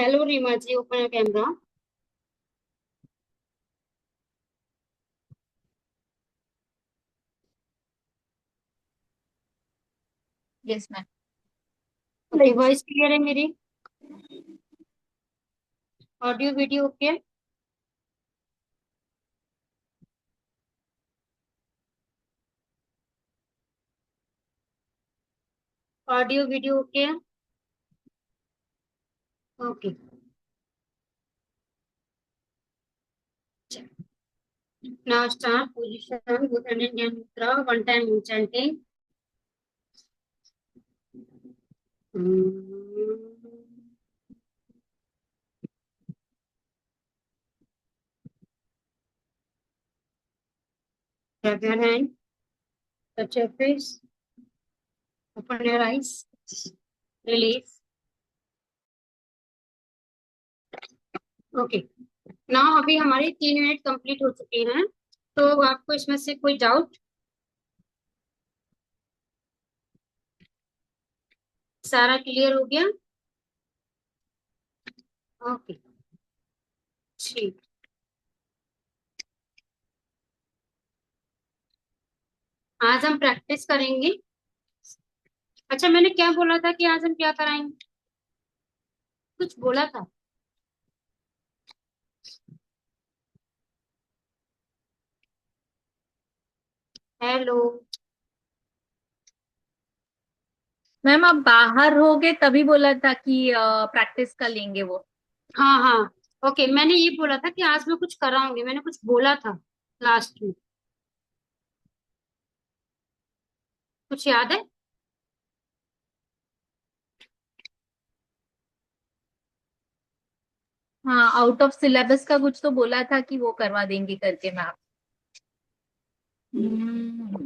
Hello Reema ji, open camera. Yes ma'am. Okay, voice clear है मेरी? Audio video okay? Audio video okay? Okay. Now start position good Indian mudra one time chanting. Grab your hand, touch your face, open your eyes, release. Okay. Now अभी हमारे 3 minute complete हो चुके हैं। तो आपको इसमें से कोई डाउट? सारा क्लियर हो गया? ओके, ठीक। आज हम प्रैक्टिस करेंगे। अच्छा, मैंने क्या बोला था कि आज हम क्या कराएंगे? कुछ बोला था। हेलो। मैम आप बाहर होगे तभी बोला था कि प्रैक्टिस कर लेंगे वो। हाँ हाँ। ओके, मैंने ये बोला था कि आज मैं कुछ कराऊंगी, मैंने कुछ बोला था लास्ट में। कुछ याद है? हाँ, आउट ऑफ सिलेबस का कुछ तो बोला था कि वो करवा देंगे करके मैम। हम्म,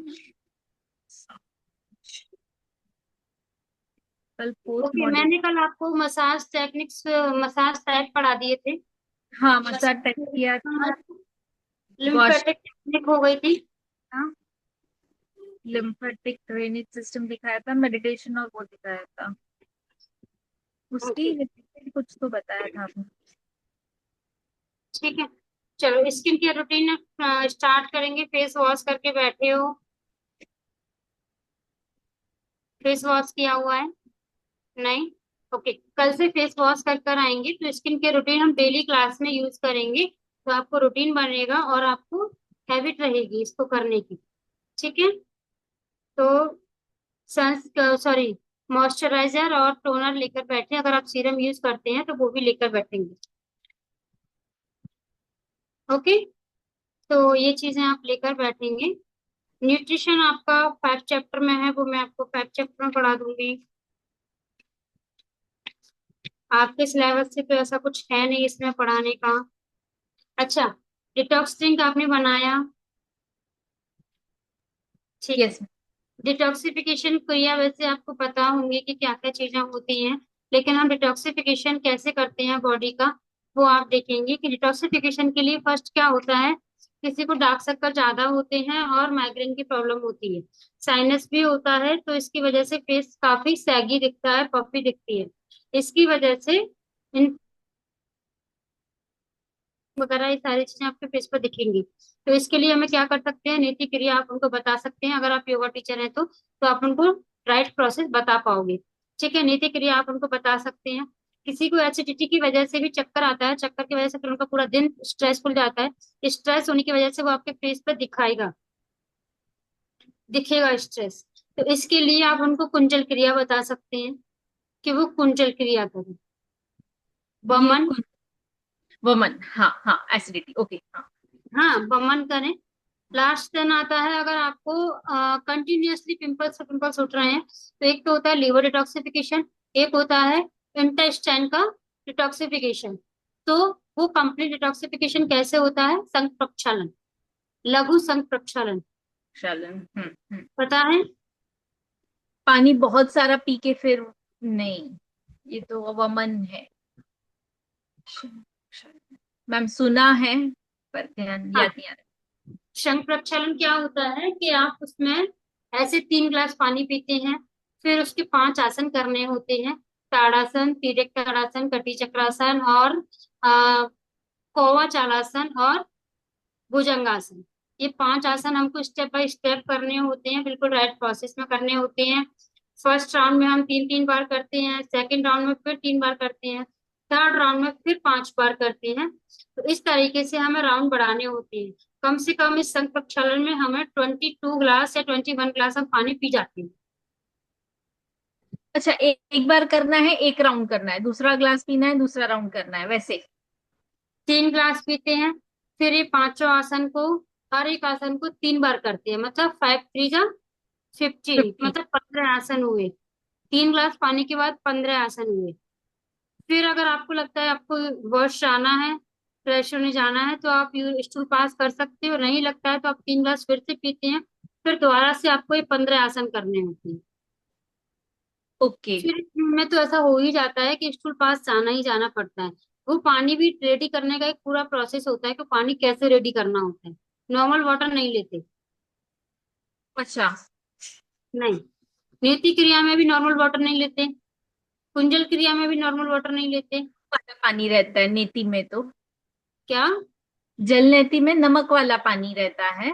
कल फोर्थ ओके, मॉड्यूल। मैंने कल आपको मसाज टेक्निक्स, मसाज टाइप पढ़ा दिए थे। हाँ, मसाज टेस्ट किया था। वॉश लिम्फेटिक टेक्निक हो गई थी। था, लिम्फेटिक ड्रेनेज सिस्टम दिखाया था, मेडिटेशन और वो दिखाया था। उसकी ओके, related कुछ तो बताया था आपने। ठीक है। चलो, स्किन केयर रूटीन स्टार्ट करेंगे। फेस वॉश करके बैठे हो? फेस वॉश किया हुआ है? नहीं। ओके, कल से फेस वॉश कर कर आएंगे तो स्किन केयर रूटीन हम डेली क्लास में यूज करेंगे। तो आपको रूटीन बनेगा और आपको हैबिट रहेगी इसको करने की। ठीक है। तो सन्स सॉरी, मॉइस्चराइजर और टोनर लेकर बैठे। अगर आप सीरम यूज करते हैं तो वो भी लेकर बैठेंगे। ओके, तो ये चीजें आप लेकर बैठेंगे। न्यूट्रिशन आपका 5 चैप्टर में है, वो मैं आपको 5 चैप्टर में पढ़ा दूंगी। आपके सिलेबस से तो ऐसा कुछ है नहीं इसमें पढ़ाने का। अच्छा, डिटॉक्स ड्रिंक आपने बनाया? ठीक है। यस। डिटॉक्सिफिकेशन क्रिया वैसे आपको पता होंगी कि क्या क्या चीजें होती हैं, लेकिन हम डिटॉक्सिफिकेशन कैसे करते हैं बॉडी का, वो आप देखेंगे कि डिटॉक्सिफिकेशन के लिए फर्स्ट क्या होता है। किसी को डार्क सर्कल ज्यादा होते हैं और माइग्रेन की प्रॉब्लम होती है, साइनस भी होता है, तो इसकी वजह से फेस काफी सैगी दिखता है, पफी दिखती है। इसकी वजह से इन वगैरह ये सारी चीजें आपके फेस पर दिखेंगी। तो इसके लिए हमें क्या कर सकते हैं, नीति क्रिया आप उनको बता सकते हैं। अगर आप योगा टीचर हैं तो आप उनको राइट प्रोसेस बता पाओगे। ठीक है, नीति क्रिया आप उनको बता सकते हैं। किसी को एसिडिटी की वजह से भी चक्कर आता है, चक्कर की वजह से फिर उनका पूरा दिन स्ट्रेसफुल जाता है। स्ट्रेस होने की वजह से वो आपके फेस पर दिखाएगा, दिखेगा स्ट्रेस। तो इसके लिए आप उनको कुंजल क्रिया बता सकते हैं कि वो कुंजल क्रिया करें। ये बमन। वमन, हाँ हाँ, एसिडिटी, ओके हाँ। हाँ, बमन करें। लास्ट दिन आता है, अगर आपको कंटिन्यूअसली पिंपल्स पिंपल्स उठ रहे हैं तो एक तो होता है लीवर डिटॉक्सिफिकेशन, एक होता है इंटेस्टाइन का डिटॉक्सिफिकेशन। तो वो कंप्लीट डिटॉक्सिफिकेशन कैसे होता है? संघ प्रक्षालन, लघु संघ प्रक्षालन। चलन। पता है? पानी बहुत सारा पी के फिर नहीं, ये तो वमन है। मैम सुना है पर ध्यान हाँ, याद नहीं आ रहा। शंख प्रक्षालन क्या होता है कि आप उसमें ऐसे 3 गिलास पानी पीते हैं, फिर उसके 5 आसन करने होते हैं। ताड़ासन, तिर्यक ताड़ासन, कटी चक्रासन और कौवा चालासन और भुजंगासन। ये 5 आसन हमको स्टेप बाय स्टेप करने होते हैं, बिल्कुल राइट प्रोसेस में करने होते हैं। फर्स्ट राउंड में हम 3 3 बार करते हैं, सेकंड राउंड में फिर 3 बार करते हैं, थर्ड राउंड में फिर 5 बार करते हैं। तो इस तरीके से हमें राउंड बढ़ाने होते हैं। कम से कम इस संख प्रक्षालन में हमें 22 ग्लास या 21 ग्लास हम पानी पी जाते हैं। अच्छा, एक बार करना है, एक राउंड करना है, दूसरा ग्लास पीना है, दूसरा राउंड करना है, वैसे? 3 ग्लास पीते हैं, फिर ये पांचों आसन को, हर एक आसन को 3 बार करते हैं, मतलब 5 3 जा 15, 50। मतलब 15 आसन हुए। 3 ग्लास पानी के बाद 15 आसन हुए। फिर अगर आपको लगता है आपको वॉश जाना है, फ्रेश होने जाना है, तो आप स्टूल पास कर सकते हो। नहीं लगता है तो आप 3 ग्लास फिर से पीते हैं, फिर दोबारा से आपको ये 15 आसन करने होते हैं। ओके। फिर में तो ऐसा हो ही जाता है कि स्टूल पास जाना ही जाना पड़ता है। वो पानी भी रेडी करने का एक पूरा प्रोसेस होता है कि पानी कैसे रेडी करना होता है। नॉर्मल वाटर नहीं लेते। अच्छा। नहीं, नेति क्रिया में भी नॉर्मल वाटर नहीं लेते, कुंजल क्रिया में भी नॉर्मल वाटर नहीं लेते। वाला पानी रहता है नीति में तो। क्या? जल नेति में नमक वाला पानी रहता है।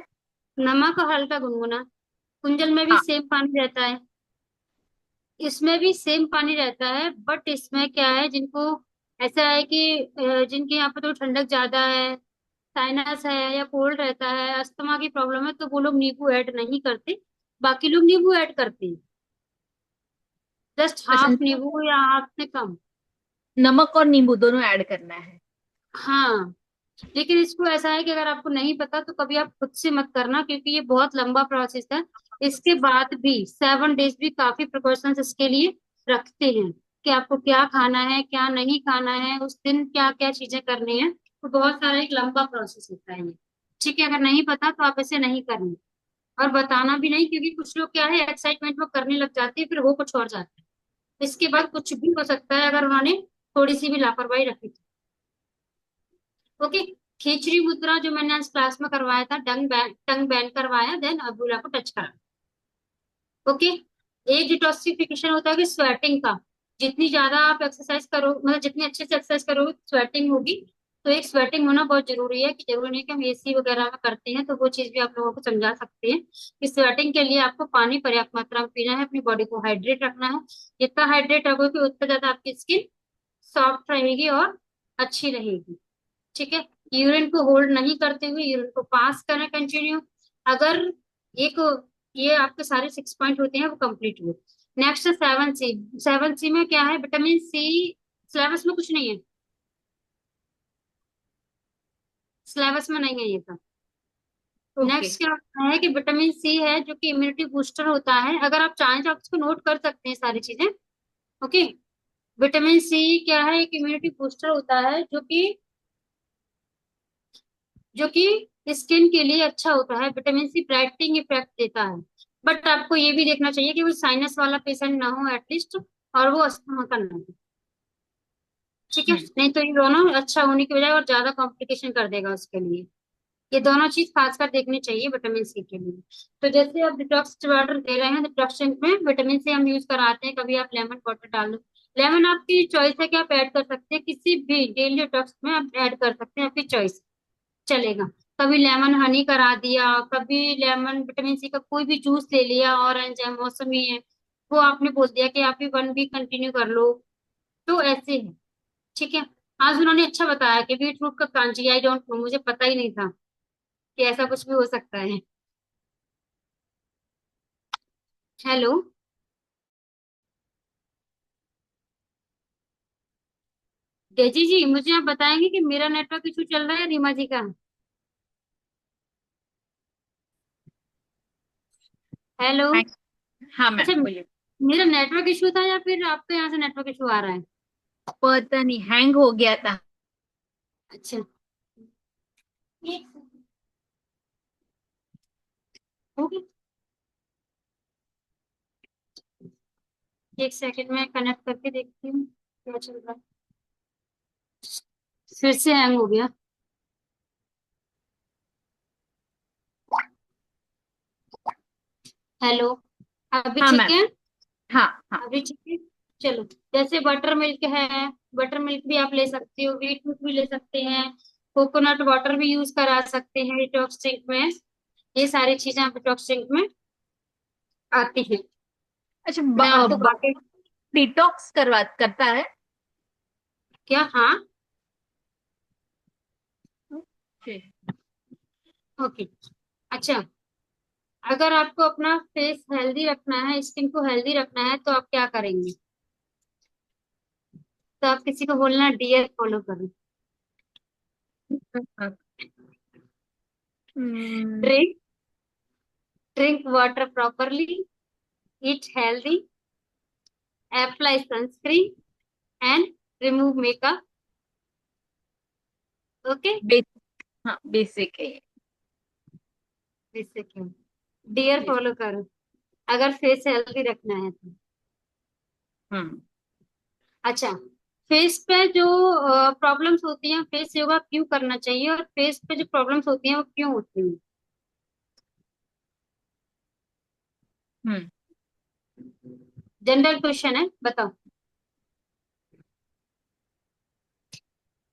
नमक और हल्का गुनगुना। कुंजल में भी हाँ। सेम पानी रहता है, इसमें भी सेम पानी रहता है, बट इसमें क्या है, जिनको ऐसा है कि जिनके यहाँ पे तो ठंडक ज्यादा है, साइनस है या कोल्ड रहता है, अस्थमा की प्रॉब्लम है, तो वो लोग नींबू ऐड नहीं करते। बाकी लोग नींबू ऐड करते हैं, जस्ट अच्छा, हाफ नींबू या हाफ से कम। नमक और नींबू दोनों ऐड करना है? हाँ, लेकिन इसको ऐसा है कि अगर आपको नहीं पता तो कभी आप खुद से मत करना, क्योंकि ये बहुत लंबा प्रोसेस है। इसके बाद भी 7 डेज भी काफी प्रिकॉशंस इसके लिए रखते हैं कि आपको क्या खाना है, क्या नहीं खाना है, उस दिन क्या क्या चीजें करनी है। तो बहुत सारा एक लंबा प्रोसेस होता है ये। ठीक है, अगर नहीं पता तो आप ऐसे नहीं करना, और बताना भी नहीं, क्योंकि कुछ लोग क्या है एक्साइटमेंट में करने लग जाते हैं, फिर वो कुछ और जाता है। इसके बाद कुछ भी हो सकता है अगर उन्होंने थोड़ी सी भी लापरवाही रखी तो। ओके। खींचरी मुद्रा जो मैंने आज क्लास में करवाया था, टंग बैंड करवाया, देन अबूला को टच करा। ओके। एक डिटॉक्सिफिकेशन होता है कि स्वेटिंग का। जितनी ज्यादा आप एक्सरसाइज करो, मतलब जितनी अच्छे से एक्सरसाइज करोगे स्वेटिंग होगी। तो एक स्वेटिंग होना बहुत जरूरी है, कि जरूरी नहीं कि हम एसी वगैरह में करते हैं, तो वो चीज भी आप लोगों को समझा सकते हैं कि स्वेटिंग के लिए आपको पानी पर्याप्त मात्रा में पीना है, अपनी बॉडी को हाइड्रेट रखना है। जितना हाइड्रेट रखोगे उतना ज्यादा आपकी स्किन सॉफ्ट रहेगी और अच्छी रहेगी। ठीक है। यूरिन को होल्ड नहीं करते हुए यूरिन को पास करें कंटिन्यू। अगर एक ये आपके सारे 6 पॉइंट होते हैं वो कंप्लीट हुए। नेक्स्ट है 7C। 7C में क्या है, विटामिन सी। सिलेबस में कुछ नहीं है, सिलेबस में नहीं है ये सब। ओके। नेक्स्ट क्या होता है कि विटामिन सी है जो कि इम्यूनिटी बूस्टर होता है। अगर आप चाहें तो आप इसको नोट कर सकते हैं सारी चीजें। ओके। विटामिन सी क्या है, एक इम्यूनिटी बूस्टर होता है जो कि स्किन के लिए अच्छा होता है। विटामिन सी ब्राइटनिंग इफेक्ट देता है। बट आपको ये भी देखना चाहिए कि वो साइनस वाला पेशेंट ना हो एटलीस्ट, और वो अस्थमा का ना हो। ठीक है, हम्म। नहीं तो ये दोनों अच्छा होने की बजाय और ज्यादा कॉम्प्लिकेशन कर देगा उसके लिए। ये दोनों चीज खासकर देखनी चाहिए विटामिन सी के लिए। तो जैसे आप डिटॉक्स वाटर दे रहे हैं, डिटॉक्स में विटामिन सी हम यूज कराते हैं, कभी आप लेमन वाटर डाल दो। लेमन आपकी चॉइस है कि आप ऐड कर सकते हैं, किसी भी डेली डिटॉक्स में आप ऐड कर सकते हैं, आपकी चॉइस चलेगा। कभी लेमन हनी करा दिया, कभी लेमन विटामिन सी का कोई भी जूस ले लिया, ऑरेंज है, मौसमी है, वो आपने बोल दिया कि आप भी 1 वीक कंटिन्यू कर लो, तो ऐसे है। ठीक है। आज उन्होंने अच्छा बताया कि बीट रूट का कांजी, आई डोंट नो, मुझे पता ही नहीं था कि ऐसा कुछ भी हो सकता है। हेलो। डेजी जी, मुझे आप बताएंगे कि मेरा नेटवर्क इशू चल रहा है या रीमा जी का? हेलो। हाँ। हाँ अच्छा, मैम, बोलिए। मेरा नेटवर्क इशू था या फिर आपके यहाँ से नेटवर्क इशू आ रहा है? पता नहीं, हैंग हो गया था। अच्छा, ओके। एक सेकंड में कनेक्ट करके देखती हूँ क्या चल रहा है। फिर से हैंग हो गया। हेलो। अभी हाँ ठीक मैम। है? हाँ हाँ। अभी ठीक है। चलो, जैसे बटर मिल्क है, बटर मिल्क भी आप ले सकते हो, व्हीट मिल्क भी ले सकते हैं, कोकोनट वाटर भी यूज करा सकते हैं डिटॉक्स ड्रिंक में। ये सारी चीजें आप डिटॉक्स ड्रिंक में आती हैं। अच्छा, मैं आपको बाकी डिटॉक्स करवा करता है? क्या, हाँ। ओके। ओके। अच्छा, अगर आपको अपना फेस हेल्दी रखना है, स्किन को हेल्दी रखना है, तो आप क्या करेंगे? तो आप किसी को बोलना डियर फॉलो करो। Hmm. Drink drink water properly, eat healthy, apply sunscreen and remove makeup. Okay. Basic, हाँ बेसिक है ये। इससे क्यों, डियर Yes. फॉलो करो अगर फेस हेल्दी रखना है तो। हम्म। अच्छा, फेस पे जो प्रॉब्लम्स होती हैं, फेस योगा क्यों करना चाहिए, और फेस पे जो प्रॉब्लम्स होती हैं वो क्यों होती हैं? हम्म। जनरल क्वेश्चन है, बताओ।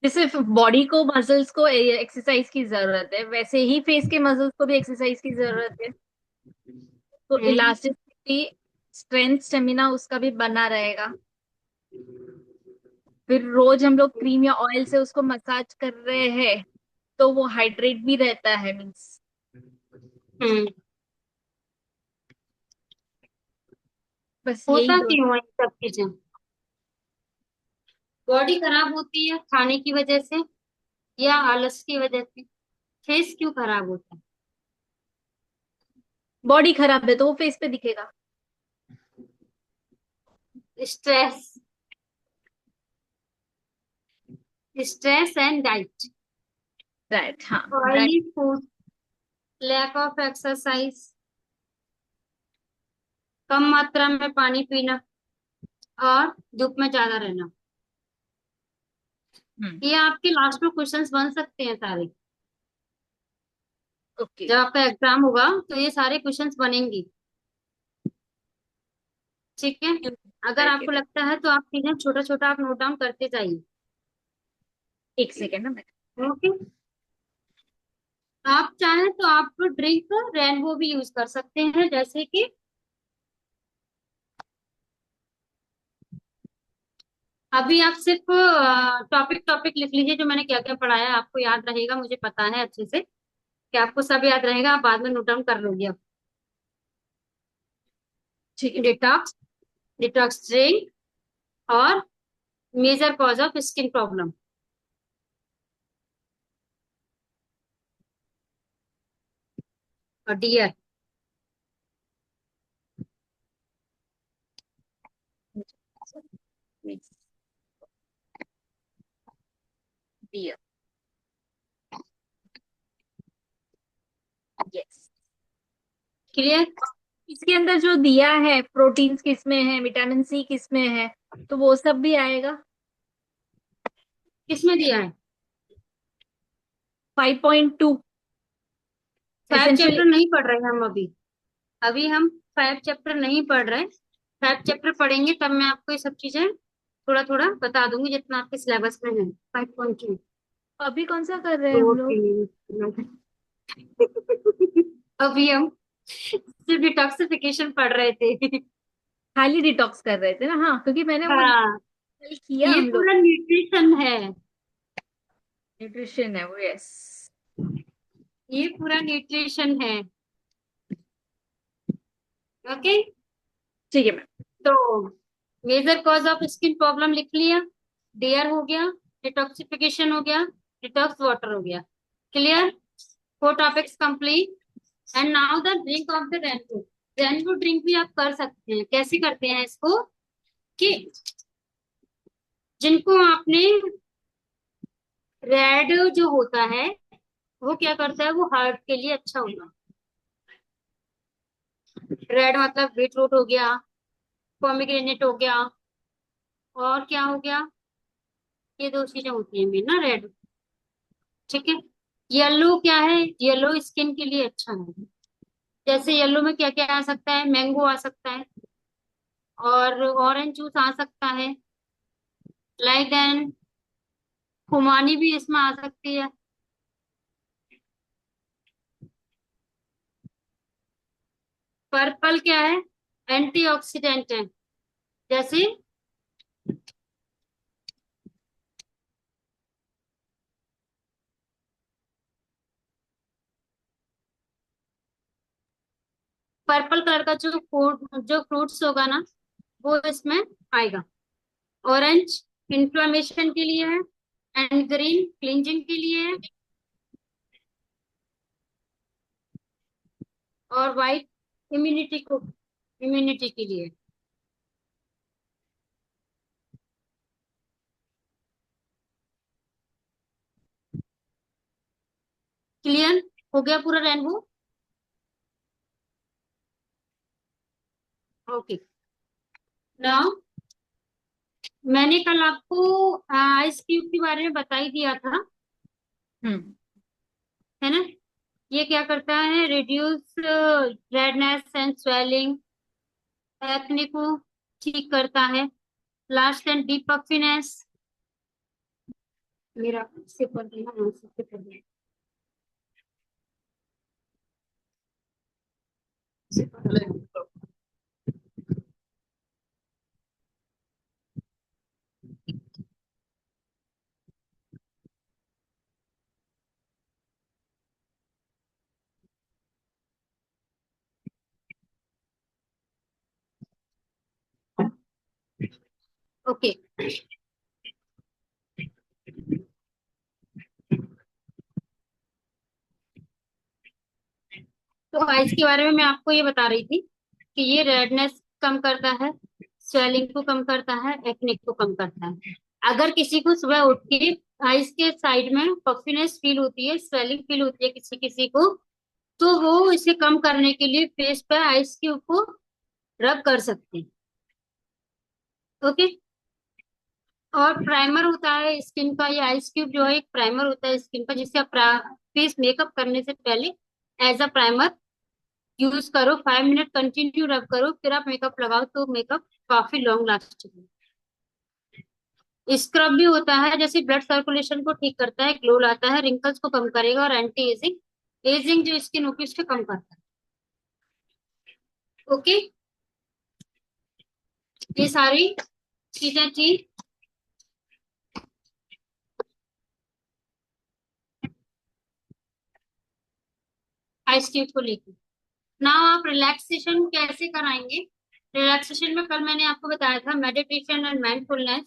जैसे बॉडी को, मसल्स को एक्सरसाइज की जरूरत है, वैसे ही फेस के मसल्स को भी एक्सरसाइज की जरूरत है। तो हम्म। इलास्टिसिटी, स्ट्रेंथ, स्टेमिना उसका भी बना रहेगा। फिर रोज हम लोग क्रीम या ऑयल से उसको मसाज कर रहे हैं, तो वो हाइड्रेट भी रहता है, मीन्स। हम्म। बस यही होता दो। क्यों है ये सब चीजें? बॉडी खराब होती है खाने की वजह से या आलस की वजह से? फेस क्यों खराब होता बॉडी खराब है तो वो फेस पे दिखेगा। है? Stress, stress and diet, right, हाँ। That. Oily food, lack of exercise, कम मात्रा में पानी पीना, और धूप में ज्यादा रहना। हम्म। ये आपके लास्ट में क्वेश्चंस बन सकते हैं सारे। ओके। जब आपका एग्जाम होगा तो ये सारे क्वेश्चंस बनेंगे। ठीक है। अगर करके आपको लगता है तो आप चीजें छोटा छोटा आप नोट डाउन करते जाइए। एक सेकेंड ना मैं। ओके। आप चाहें तो आप ड्रिंक रेनबो भी यूज कर सकते हैं, जैसे कि अभी आप सिर्फ टॉपिक टॉपिक लिख लीजिए, जो मैंने क्या क्या पढ़ाया है, आपको याद रहेगा, मुझे पता है अच्छे से कि आपको सब याद रहेगा, आप बाद में नोट डाउन कर लोगे। अब ठीक है। डिटॉक्स, डिटॉक्स ड्रिंक, और major cause of skin problem, और डियर। दिया। यस। क्लियर? इसके अंदर जो दिया है, प्रोटीन्स किस में है, विटामिन सी किस में है, तो वो सब भी आएगा। किसमें दिया है? 5.2 फाइव एसेंशियल। चैप्टर नहीं पढ़ रहे हैं हम अभी। अभी हम फाइव चैप्टर नहीं पढ़ रहे। फाइव चैप्टर पढ़ेंगे तब मैं आपको ये सब चीजें थोड़ा थोड़ा बता दूंगी, जितना आपके सिलेबस में है। 5.2 अभी कौन सा कर रहे हैं हम लोग? प्रोटीन। अभी हम सिर्फ डिटॉक्सिफिकेशन पढ़ रहे थे। खाली डिटॉक्स कर रहे थे ना, हाँ, क्योंकि मैंने वो हाँ, कल किया ये हम लोग। पूरा न्यूट्रिशन है। न्यूट्रिशन है वो, यस। ये पूरा न्यूट्रिशन है। ओके। ठीक है मैम। तो major cause of skin problem लिख लिया, डेयर हो गया, डिटॉक्सिफिकेशन हो गया, डिटॉक्स वाटर हो गया। Clear? Four topics complete. And now the drink of the rainbow. Rainbow drink भी आप कर सकते हैं। कैसे करते हैं इसको? कि जिनको आपने रेड जो होता है, वो क्या करता है, वो हार्ट के लिए अच्छा होता है। रेड मतलब बीट रूट हो गया, पोमीग्रेनेट हो गया, और क्या हो गया, ये दो चीजें होती हैं मेन ना, रेड। ठीक है। येलो क्या है? येलो स्किन के लिए अच्छा है। जैसे येलो में क्या क्या आ सकता है? मैंगो आ सकता है, और ऑरेंज जूस आ सकता है, लाइक देन खुमानी भी इसमें आ सकती है। पर्पल क्या है? एंटीऑक्सीडेंट है। जैसे पर्पल कलर का जो फ्रूट्स होगा ना, वो इसमें आएगा। ऑरेंज इंफ्लेमेशन के लिए है, एंड ग्रीन क्लिंजिंग के लिए है, और व्हाइट इम्यूनिटी के लिए। क्लियर हो गया पूरा रेनबो? ओके। नाउ मैंने कल आपको आइस क्यूब के बारे में बता ही दिया था, हम्म। है ना? ये क्या करता है? Reduce redness and swelling, acne को ठीक करता है, लास्ट एंड डीप पफिनेस। मेरा से पढ़ देना, आंसर से पढ़ देना। ओके। तो आइस के बारे में मैं आपको ये बता रही थी कि ये रेडनेस कम करता है, स्वेलिंग को कम करता है, एक्ने को कम करता है। अगर किसी को सुबह उठ के आइस के साइड में पफिनेस फील होती है, स्वेलिंग फील होती है किसी किसी को, तो वो इसे कम करने के लिए फेस पे आइस क्यूब को रब कर सकते हैं। ओके। और प्राइमर होता है स्किन का, ये आइस क्यूब जो है एक प्राइमर होता है स्किन का, जिससे आप फेस मेकअप करने से पहले एज अ प्राइमर यूज करो। 5 मिनट कंटिन्यू रब करो, फिर आप मेकअप लगाओ, तो मेकअप काफी लॉन्ग लास्टिंग है। स्क्रब भी होता है, जैसे ब्लड सर्कुलेशन को ठीक करता है, ग्लो लाता है, रिंकल्स को कम करेगा, और एंटी एजिंग एजिंग जो स्किन होती है उसको कम करता है। ओके। ये सारी चीजें थी आइस क्यूब को लेकर। ना आप रिलैक्सेशन कैसे कराएंगे? रिलैक्सेशन में कल मैंने आपको बताया था मेडिटेशन एंड माइंडफुलनेस,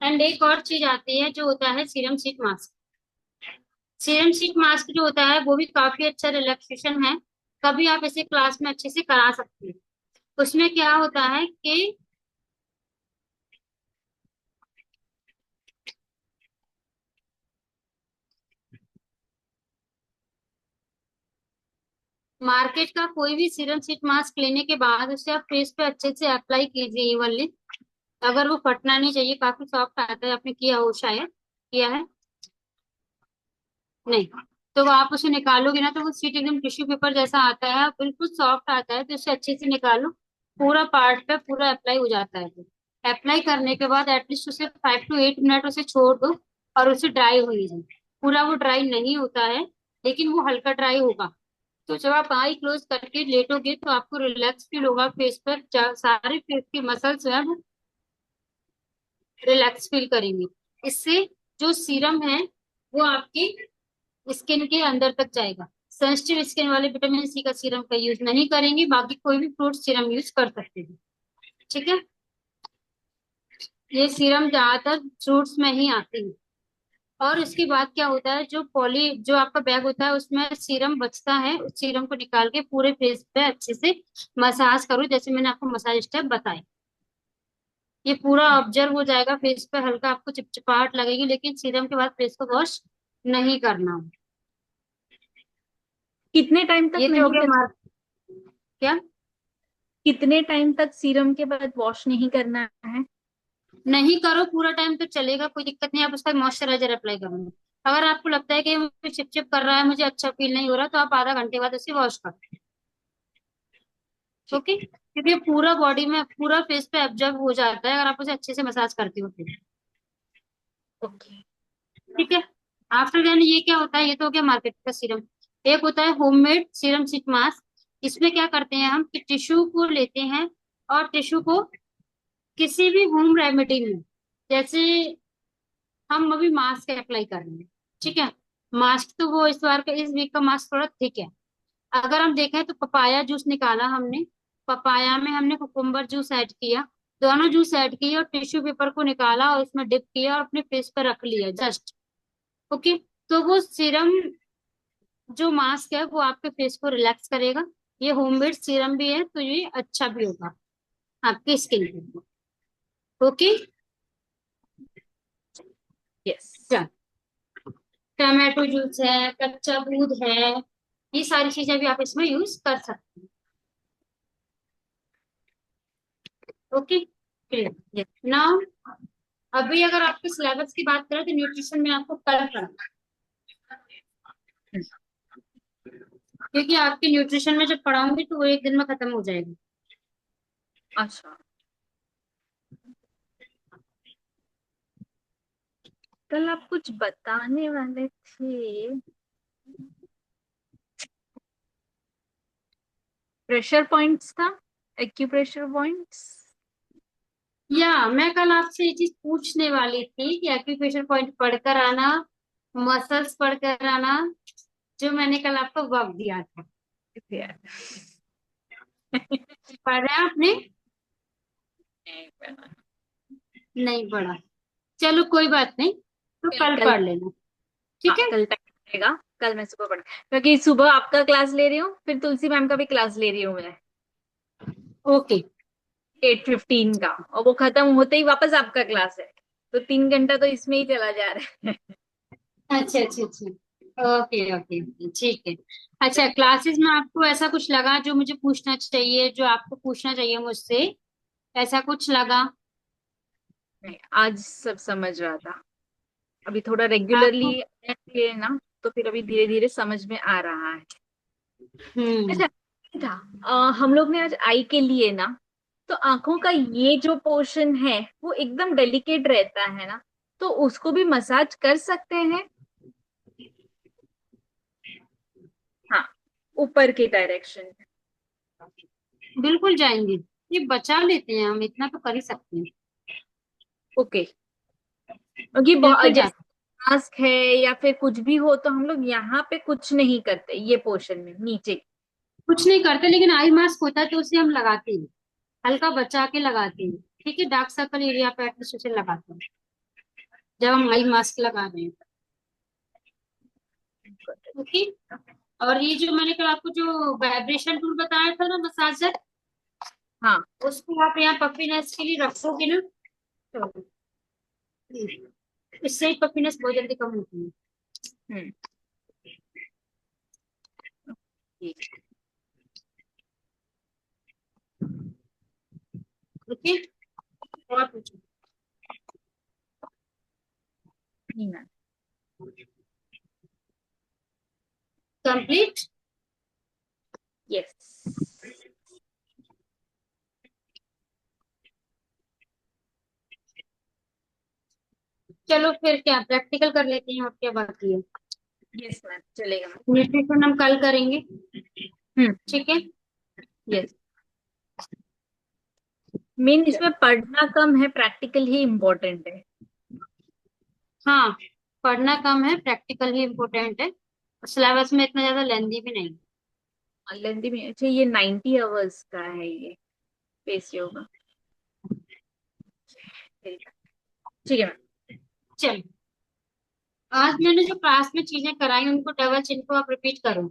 एंड एक और चीज आती है जो होता है serum sheet mask. Serum sheet mask जो होता है वो भी काफी अच्छा रिलैक्सेशन है, कभी आप इसे क्लास में अच्छे से करा सकते हैं। उसमें क्या होता है कि मार्केट का कोई भी सीरम शीट मास्क लेने के बाद उसे आप फेस पे अच्छे से अप्लाई कीजिए इवनली। अगर वो फटना नहीं चाहिए, काफी सॉफ्ट आता है, आपने किया हो शायद, किया है? नहीं। तो वो आप उसे निकालोगे ना, तो वो शीट एकदम टिश्यू पेपर जैसा आता है, बिल्कुल सॉफ्ट आता है, तो उसे अच्छे से निकालो। पूरा पार्ट पे पूरा अप्लाई हो जाता है। तो अप्लाई करने के बाद एटलीस्ट उसे 5 to 8 मिनट उसे छोड़ दो, और उसे ड्राई होने दो। पूरा वो ड्राई नहीं होता है, लेकिन वो हल्का ड्राई होगा। तो जब आप आई क्लोज करके लेटोगे तो आपको रिलैक्स फील होगा फेस पर, सारे फेस के मसल्स जो है वो रिलैक्स फील करेंगे। इससे जो सीरम है वो आपकी स्किन के अंदर तक जाएगा। सेंसिटिव स्किन वाले विटामिन सी का सीरम का यूज नहीं करेंगे, बाकी कोई भी फ्रूट सीरम यूज कर सकते हैं। ठीक है। ये सीरम ज्यादातर फ्रूट्स में ही आती है। और इसके बाद क्या होता है, जो आपका बैग होता है उसमें सीरम बचता है, उस सीरम को निकाल के पूरे फेस पे अच्छे से मसाज करो, जैसे मैंने आपको मसाज स्टेप बताए। ये पूरा ऑब्जर्व हो जाएगा फेस पे, हल्का आपको चिपचिपाहट लगेगी, लेकिन सीरम के बाद फेस को वॉश नहीं करना। कितने टाइम तक ये तो हो नहीं गया कर क्या? कितने टाइम तक सीरम के बाद वॉश नहीं करना है? नहीं करो पूरा टाइम तो चलेगा, कोई दिक्कत नहीं, आप उसका मॉइस्चराइजर अप्लाई करो। अगर आपको लगता है कि मुझे चिपचिप कर रहा है, मुझे अच्छा फील नहीं हो रहा, तो आप आधा घंटे बाद उसे वॉश कर। ठीक। ओके। क्योंकि पूरा बॉडी में, पूरा फेस पे एब्जॉर्ब हो जाता है अगर आप उसे अच्छे से मसाज करती हो तो। ओके। ठीक है। आफ्टर देन ये क्या होता है, ये तो हो गया मार्केट का सीरम। एक होता है होममेड सीरम सीट मास्क। इसमें क्या करते हैं हम कि टिश्यू को लेते हैं और टिश्यू को किसी भी होम रेमेडी में, जैसे हम अभी मास्क अप्लाई कर रहे हैं, ठीक है। मास्क तो वो इस बार का, इस वीक का मास्क थोड़ा थिक है। अगर हम देखें तो पपाया जूस निकाला हमने, पपाया में हमने कुकुम्बर जूस ऐड किया, दोनों जूस ऐड किए और टिश्यू पेपर को निकाला और इसमें डिप किया और अपने फेस पर रख लिया जस्ट। ओके। तो वो सीरम, जो मास्क है वो आपके फेस को रिलैक्स करेगा। ये होममेड सीरम भी है तो ये अच्छा भी होगा आपकी स्किन के लिए। ओके। यस। टमाटो जूस है, कच्चा दूध है, ये सारी चीजें भी आप इसमें यूज कर सकते हैं। Okay, clear. यस। नाउ, अभी अगर आपके सिलेबस की बात करें तो न्यूट्रिशन में आपको कल पढ़ना, क्योंकि आपके न्यूट्रिशन में जब पढ़ाऊंगी तो वो एक दिन में खत्म हो जाएगा। अच्छा, कल आप कुछ बताने वाले थे। प्रेशर पॉइंट्स था, एक्यूप्रेशर पॉइंट्स। या मैं कल आपसे ये चीज पूछने वाली थी कि एक्यूप्रेशर पॉइंट पढ़कर आना, मसल्स पढ़कर आना, जो मैंने कल आपको वर्क दिया था। यार। पढ़ रहे हैं आपने? नहीं पढ़ा? चलो कोई बात नहीं, तो कल कल कल पढ़ लेना। ठीक हाँ, है। कल टाइम रहेगा। कल मैं सुबह पढ़, क्योंकि सुबह आपका क्लास ले रही हूँ, फिर तुलसी मैम का भी क्लास ले रही हूँ मैं, ओके। 8:15 का, और वो खत्म होते ही वापस आपका क्लास है। तो 3 घंटा तो इसमें ही चला जा रहा है। अच्छा अच्छा अच्छा, ओके ओके ओके, ठीक है। अच्छा, क्लासेस में आपको ऐसा कुछ लगा जो मुझे पूछना चाहिए, जो आपको पूछना चाहिए मुझसे, ऐसा कुछ लगा नहीं, आज सब समझ रहा था। अभी थोड़ा आपको? रेगुलरली है ना, तो फिर अभी धीरे धीरे समझ में आ रहा है। हम्म। अच्छा था, हम लोग ने आज आई के लिए ना, तो आंखों का ये जो पोर्शन है वो एकदम डेलिकेट रहता है ना, तो उसको भी मसाज कर सकते हैं। हाँ, ऊपर की डायरेक्शन। बिल्कुल जाएंगे, ये बचा लेते हैं हम, इतना तो कर ही सकते हैं। ओके। क्योंकि बिल्कुल जा, जैसे मास्क है या फिर कुछ भी हो, तो हम लोग यहाँ पे कुछ नहीं करते ये पोर्शन में नीचे। कुछ नहीं करते, लेकिन आई मास्क होता है तो उसे हम लगाते हैं, हल्का बचा के लगाते हैं। ठीक है, डार्क सर्कल एरिया पे एटलीस्ट उसे लगाते हैं जब हम आई मास्क लगा रहे हैं। ओके। और ये जो मैंने कल आपको जो वाइब्रेशन टूल बताया था ना, मसाजर, हाँ। उसको आप यहाँ पफीनेस के लिए रखोगे ना, तो इससे ही पफीनेस बहुत जल्दी कम होती है। हम्म। ठीक। ओके। और पूछो। नहीं मैम। कंप्लीट। यस। चलो फिर क्या प्रैक्टिकल कर लेते हैं, और क्या बाकी है। यस मैम, चलेगा मैम। न्यूट्रिशन हम कल करेंगे। हम्म। ठीक है। यस। मेन इसमें पढ़ना कम है, प्रैक्टिकल ही इम्पोर्टेंट है। हाँ, पढ़ना कम है, प्रैक्टिकल ही इम्पोर्टेंट है। सिलेबस में इतना ज्यादा लेंदी भी नहीं। लेंदी में, अच्छा ये 90 आवर्स का है ये फेस योगा। ठीक है मैम। चलो, आज मैंने जो क्लास में चीजें कराई उनको डबल चिन्ह को आप रिपीट करो।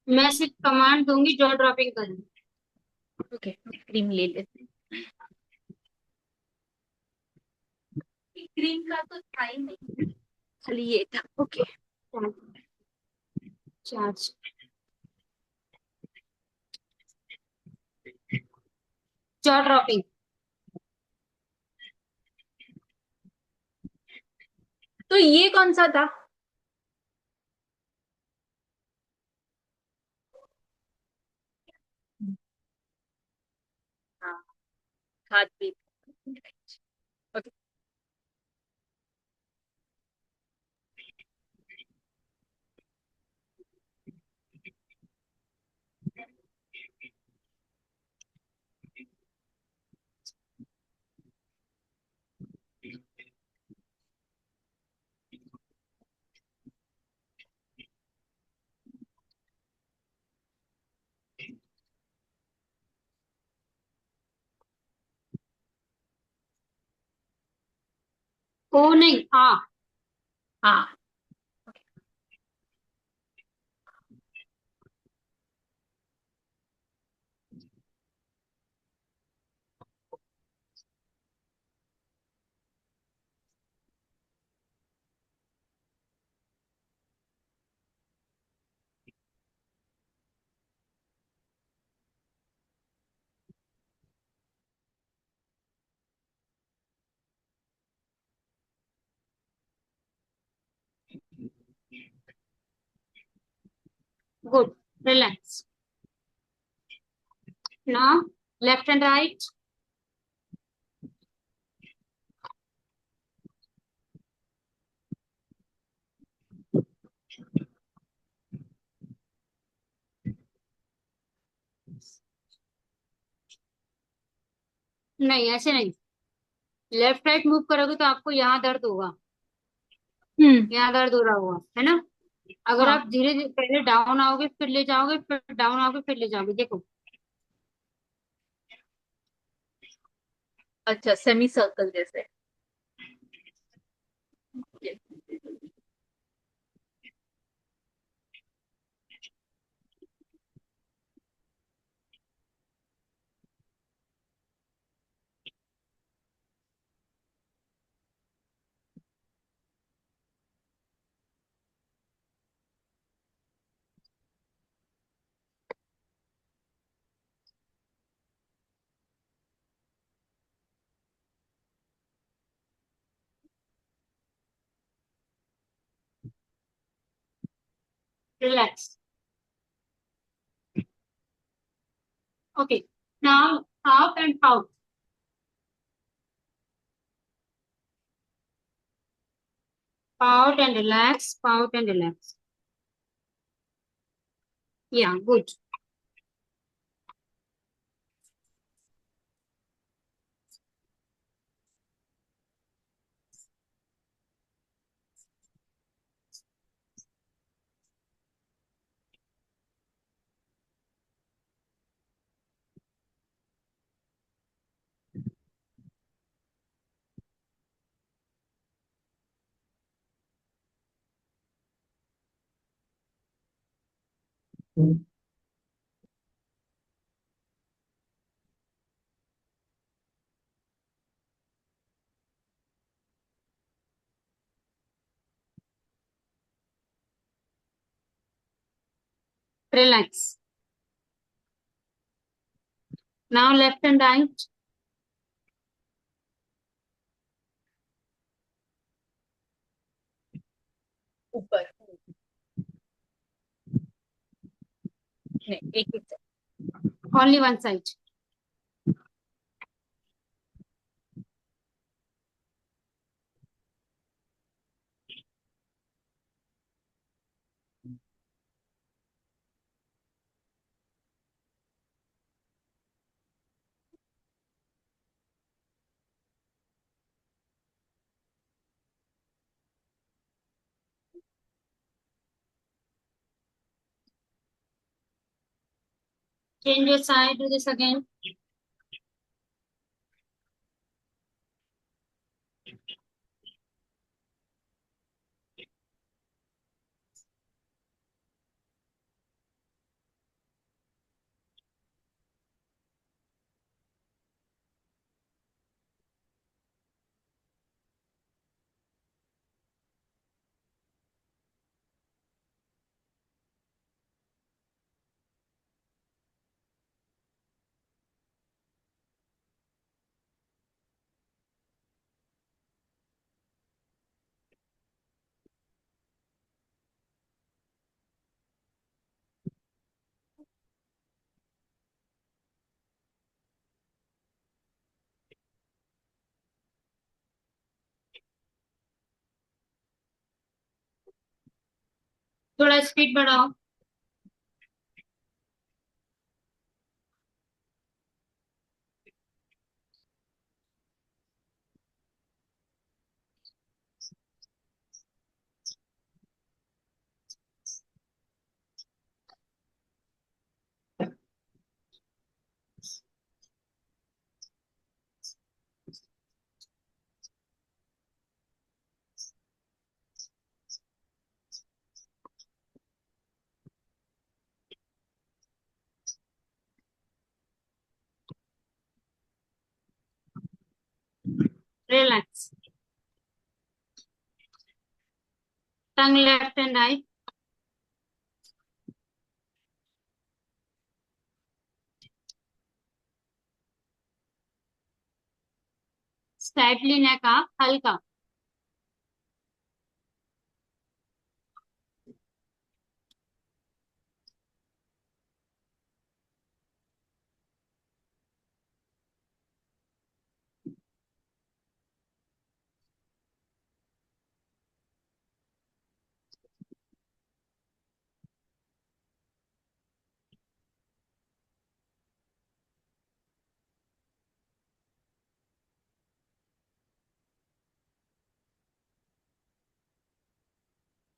मैं सिर्फ कमांड दूंगी, जॉ ड्रॉपिंग करो। ओके, क्रीम ले लेते हैं। क्रीम का तो था ही नहीं, खाली ये था। ओके। Charge, jaw dropping. तो ये कौन सा था? खाद भी। ओके। ओ नहीं, आ। हाँ। Good. Relax. Now left and right. नहीं, ऐसे नहीं। लेफ्ट राइट मूव करोगे तो आपको यहाँ दर्द होगा। हम्म। यहाँ दर्द हो रहा होगा, है ना। अगर हाँ। आप धीरे धीरे पहले डाउन आओगे फिर ले जाओगे, फिर डाउन आओगे फिर ले जाओगे, देखो। अच्छा, सेमी सर्कल जैसे। Relax. Okay. Now half and out. Pout and relax, pout and relax. Yeah, good. Relax. Now left and right. ऊपर। नहीं, एक ही से। Only one side. Change your side, do this again. थोड़ा स्पीड बढ़ाओ। Relax. Tongue left and right. Slightly neck up, हल्का।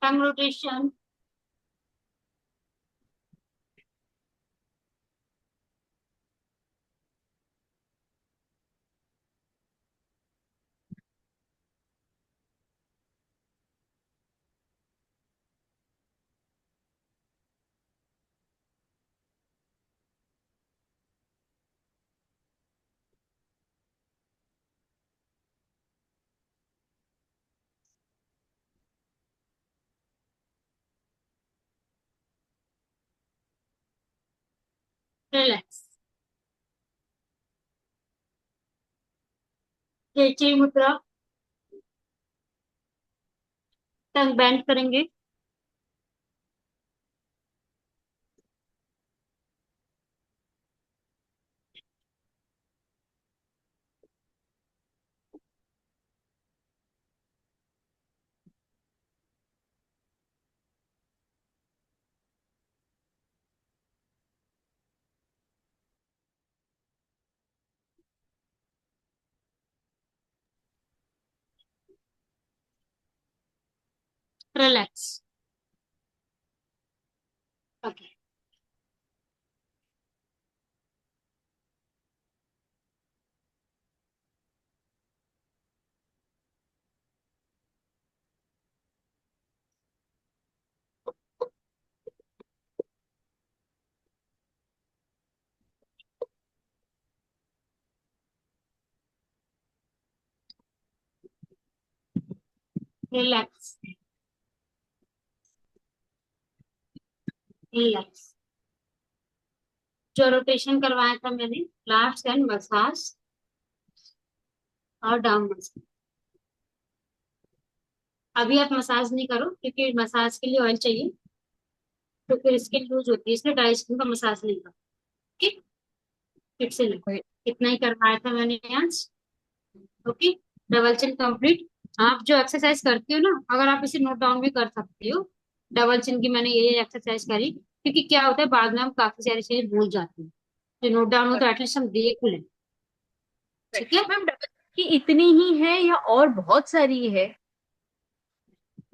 टंग rotation. Relax. कैची मुद्रा। टंग bend करेंगे। Relax. Okay. Relax. Relax. जो रोटेशन करवाया था मैंने, लास्ट एंड मसाज और डाउन मसाज। अभी आप मसाज नहीं करो क्योंकि मसाज के लिए ऑयल चाहिए, तो फिर स्किन लूज होती है, इसलिए ड्राई स्किन का मसाज नहीं करो। ठीक। फिर से लो। वही। इतना ही करवाया था मैंने आज। ओके। Double chin complete. आप जो एक्सरसाइज करती हो ना, अगर आप इसे नोट डाउन भी कर सकती हो। डबल चिन की मैंने ये एक्सरसाइज करी, क्योंकि क्या होता है बाद में हम काफी सारी चीजें भूल जाते हैं। जो नोट डाउन हो तो एटलीस्ट हम देख लें। ठीक है। मैम डबल की इतनी ही है या और बहुत सारी है?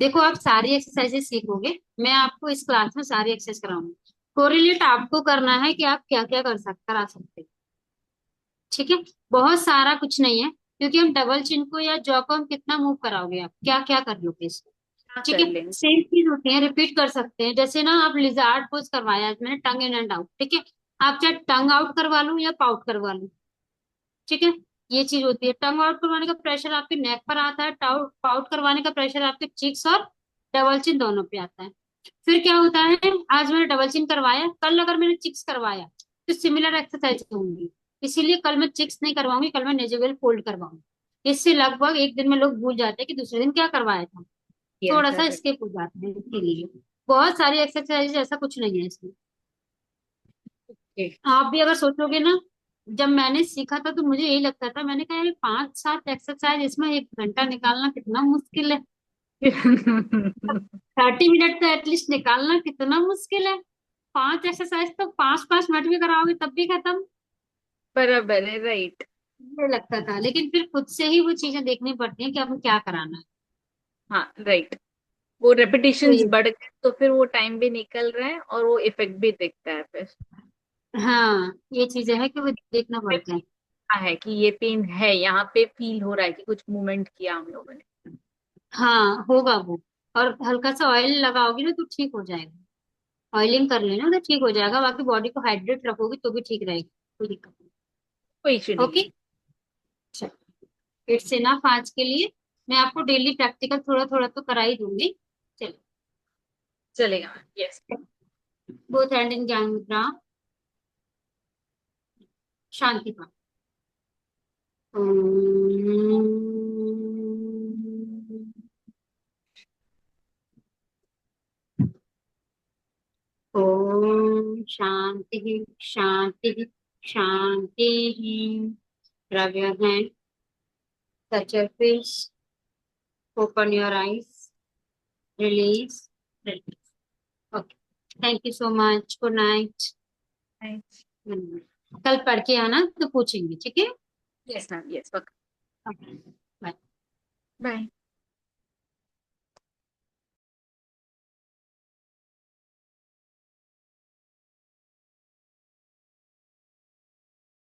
देखो, आप सारी एक्सरसाइजेस सीखोगे, मैं आपको इस क्लास में सारी एक्सरसाइज कराऊंगी। कोरिलेट आपको करना है कि आप क्या क्या करा सकते हैं। ठीक है। बहुत सारा कुछ नहीं है, क्योंकि हम डबल चिन को या जॉ को हम कितना मूव कराओगे, आप क्या क्या कर लोगे इसको। क्या ठीक कर है। लेंगे? सेम चीज होती है, रिपीट कर सकते हैं। जैसे ना आप लिजार्ड पोज करवाया आज मैंने, टंग इन एंड आउट। ठीक है। आप चाहे टंग आउट करवा लो या पाउट करवा लो। ठीक है। ये चीज होती है, टंग आउट करवाने का प्रेशर आपके नेक पर आता है, पाउट करवाने का प्रेशर आपके चिक्स और डबल चिन दोनों पे आता है। फिर क्या होता है, आज मैंने डबल चिन करवाया, कल अगर मैंने चिक्स करवाया तो सिमिलर एक्सरसाइज होंगी। इसीलिए कल मैं चिक्स नहीं करवाऊंगी, कल मैं नेजुअल फोल्ड करवाऊंगी। इससे लगभग एक दिन में लोग भूल जाते हैं कि दूसरे दिन क्या करवाया था। किया थोड़ा था सा कर। स्किप हो जाते हैं इसके लिए। बहुत सारी एक्सरसाइज, ऐसा कुछ नहीं है इसमें। ओके। आप भी अगर सोचोगे ना, जब मैंने सीखा था तो मुझे यही लगता था, मैंने कहा ये 5-7 एक्सरसाइज, इसमें 1 घंटा निकालना कितना मुश्किल है। 30 मिनट तो एटलीस्ट निकालना कितना मुश्किल है। 5 एक्सरसाइज तो 5 5 मिनट भी कराओगे तब भी खत्म। बराबर है, राइट। ये लगता था, लेकिन फिर खुद से ही वो चीजें देखनी पड़ती हैं कि अब क्या कराना है। हाँ, राइट। वो तो रेपिटेशंस ये, बढ़ गए तो फिर वो टाइम भी निकल रहा है और वो इफेक्ट भी दिखता है फिर। हाँ ये चीजें है कि वो देखना पड़ता है। है कि ये पेन है, यहाँ पे फील हो रहा है कि कुछ मूवमेंट किया हम लोगों ने। हाँ होगा वो। और हल्का सा ऑयल लगाओगी ना तो ठीक हो जाएगा। ऑयलिंग कर लेना तो ठीक हो जाएगा, बाकी बॉडी को हाइड्रेट रखोगी तो भी ठीक रहेगी, कोई दिक्कत कोई इशू नहीं। नहीं ओके। है। चलो, फिर से ना 5 के लिए मैं आपको डेली प्रैक्टिकल थोड़ा थोड़ा तो करा ही दूंगी। चलो, चलेगा, यस। बोथ हैंड इन ज्ञान मुद्रा, शांति पाठ। ओम शांति शांति शांति। Rub your hand, touch your face, open your eyes, release, release. Okay, thank you so much, good night. कल पढ़ के आना तो पूछेंगे, ठीक है। Yes ma'am, yes, okay. Okay, bye. Bye.